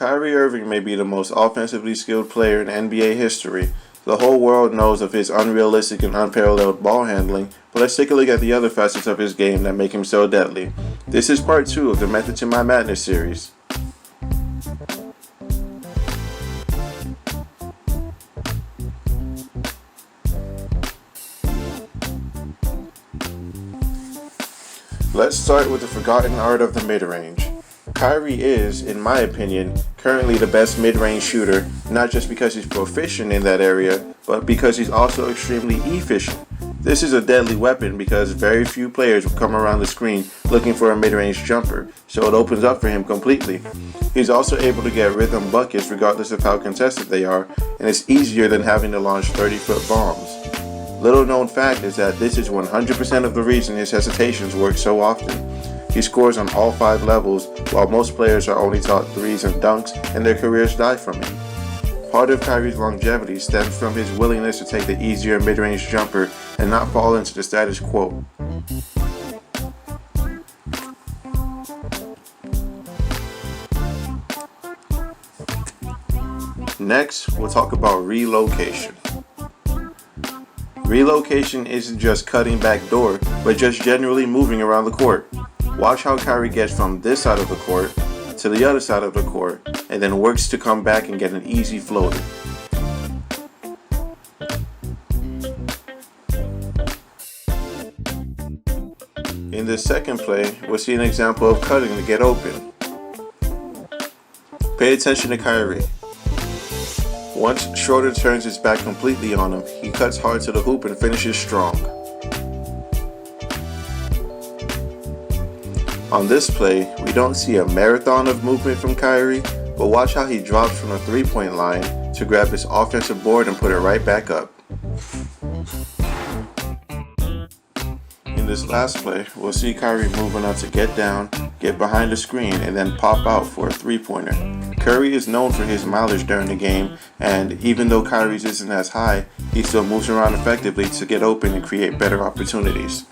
Kyrie Irving may be the most offensively skilled player in NBA history. The whole world knows of his unrealistic and unparalleled ball handling, but let's take a look at the other facets of his game that make him so deadly. This is part 2 of the Method to My Madness series. Let's start with the forgotten art of the mid-range. Kyrie is, in my opinion, currently the best mid-range shooter, not just because he's proficient in that area, but because he's also extremely efficient. This is a deadly weapon because very few players will come around the screen looking for a mid-range jumper, so it opens up for him completely. He's also able to get rhythm buckets regardless of how contested they are, and it's easier than having to launch 30-foot bombs. Little known fact is that this is 100% of the reason his hesitations work so often. He scores on all 5 levels, while most players are only taught threes and dunks, and their careers die from him. Part of Kyrie's longevity stems from his willingness to take the easier mid-range jumper and not fall into the status quo. Next, we'll talk about relocation. Relocation isn't just cutting back door, but just generally moving around the court. Watch how Kyrie gets from this side of the court to the other side of the court, and then works to come back and get an easy floater. In this second play, we'll see an example of cutting to get open. Pay attention to Kyrie. Once Schroeder turns his back completely on him, he cuts hard to the hoop and finishes strong. On this play, we don't see a marathon of movement from Kyrie, but watch how he drops from the three-point line to grab his offensive board and put it right back up. In this last play, we'll see Kyrie moving up to get down, get behind the screen, and then pop out for a three-pointer. Curry is known for his mileage during the game, and even though Kyrie's isn't as high, he still moves around effectively to get open and create better opportunities.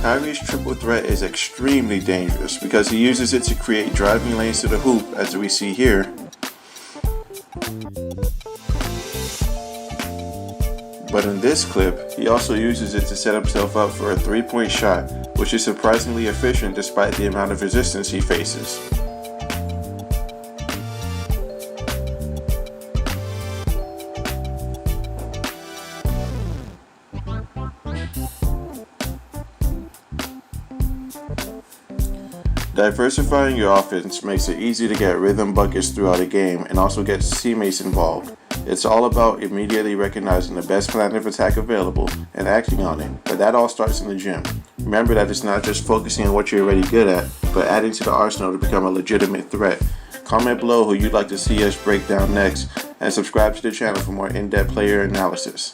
Kyrie's triple threat is extremely dangerous because he uses it to create driving lanes to the hoop, as we see here. But in this clip, he also uses it to set himself up for a three-point shot, which is surprisingly efficient despite the amount of resistance he faces. Diversifying your offense makes it easy to get rhythm buckets throughout a game and also gets teammates involved. It's all about immediately recognizing the best plan of attack available and acting on it, but that all starts in the gym. Remember that it's not just focusing on what you're already good at, but adding to the arsenal to become a legitimate threat. Comment below who you'd like to see us break down next, and subscribe to the channel for more in-depth player analysis.